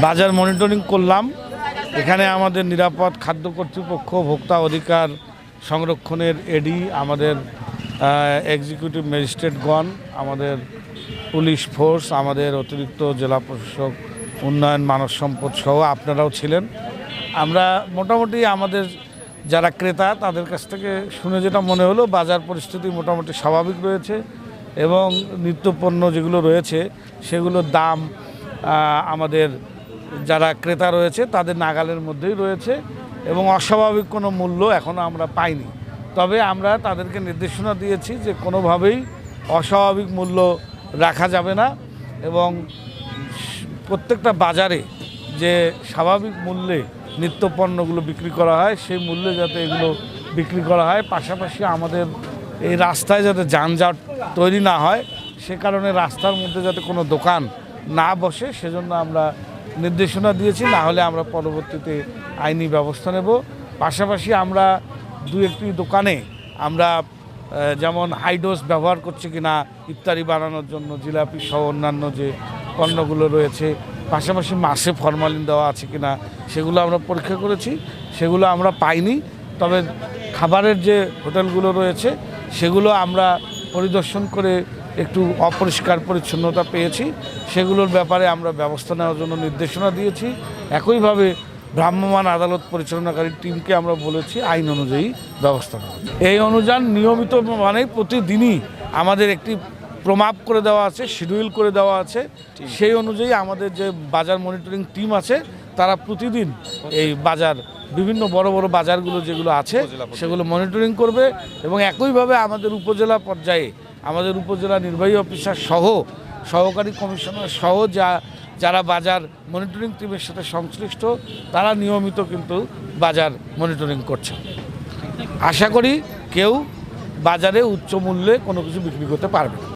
বাজার মনিটরিং করলাম। এখানে আমাদের নিরাপদ খাদ্য কর্তৃপক্ষ, ভোক্তা অধিকার সংরক্ষণের এডি, আমাদের এক্সিকিউটিভ ম্যাজিস্ট্রেটগণ, আমাদের পুলিশ ফোর্স, আমাদের অতিরিক্ত জেলা প্রশাসক, উন্নয়ন, মানব সম্পদ সহ আপনারাও ছিলেন। আমরা মোটামুটি আমাদের যারা ক্রেতা তাদের কাছ থেকে শুনে যেটা মনে হলো, বাজার পরিস্থিতি মোটামুটি স্বাভাবিক রয়েছে এবং নিত্যপণ্য যেগুলো রয়েছে সেগুলোর দাম আমাদের যারা ক্রেতা রয়েছে তাদের নাগালের মধ্যেই রয়েছে এবং অস্বাভাবিক কোনো মূল্য এখনও আমরা পাইনি। তবে আমরা তাদেরকে নির্দেশনা দিয়েছি যে কোনোভাবেই অস্বাভাবিক মূল্য রাখা যাবে না এবং প্রত্যেকটা বাজারে যে স্বাভাবিক মূল্যে নিত্যপণ্যগুলো বিক্রি করা হয় সেই মূল্যে যাতে এগুলো বিক্রি করা হয়। পাশাপাশি আমাদের এই রাস্তায় যাতে যানজট তৈরি না হয় সে কারণে রাস্তার মধ্যে যাতে কোনো দোকান না বসে সেজন্য আমরা নির্দেশনা দিয়েছি, না হলে আমরা পরবর্তীতে আইনি ব্যবস্থা নেব। পাশাপাশি আমরা দু একটি দোকানে আমরা যেমন হাইডোজ ব্যবহার করছে কিনা ইফতারি বানানোর জন্য, জিলাপি সহ অন্যান্য যে পণ্যগুলো রয়েছে, পাশাপাশি মাছে ফরমালিন দেওয়া আছে কিনা সেগুলো আমরা পরীক্ষা করেছি, সেগুলো আমরা পাইনি। তবে খাবারের যে হোটেলগুলো রয়েছে সেগুলো আমরা পরিদর্শন করে একটু অপরিষ্কার পরিচ্ছন্নতা পেয়েছি, সেগুলোর ব্যাপারে আমরা ব্যবস্থা নেওয়ার জন্য নির্দেশনা দিয়েছি। একইভাবে ভ্রাম্যমাণ আদালত পরিচালনাকারী টিমকে আমরা বলেছি আইন অনুযায়ী ব্যবস্থা নেওয়া। এই অনুযায়ী নিয়মিত মানে প্রতিদিনই আমাদের একটি প্রমাপ করে দেওয়া আছে, শিডিউল করে দেওয়া আছে। সেই অনুযায়ী আমাদের যে বাজার মনিটরিং টিম আছে তারা প্রতিদিন এই বাজার বিভিন্ন বড় বড় বাজারগুলো যেগুলো আছে সেগুলো মনিটরিং করবে এবং একইভাবে আমাদের উপজেলা পর্যায়ে আমাদের উপজেলা নির্বাহী অফিসার সহ সহকারী কমিশনার সহ যারা বাজার মনিটরিং টিমের সাথে সংশ্লিষ্ট তারা নিয়মিত কিন্তু বাজার মনিটরিং করছে। আশা করি কেউ বাজারে উচ্চ মূল্যে কোনো কিছু বিক্রি করতে পারবে না।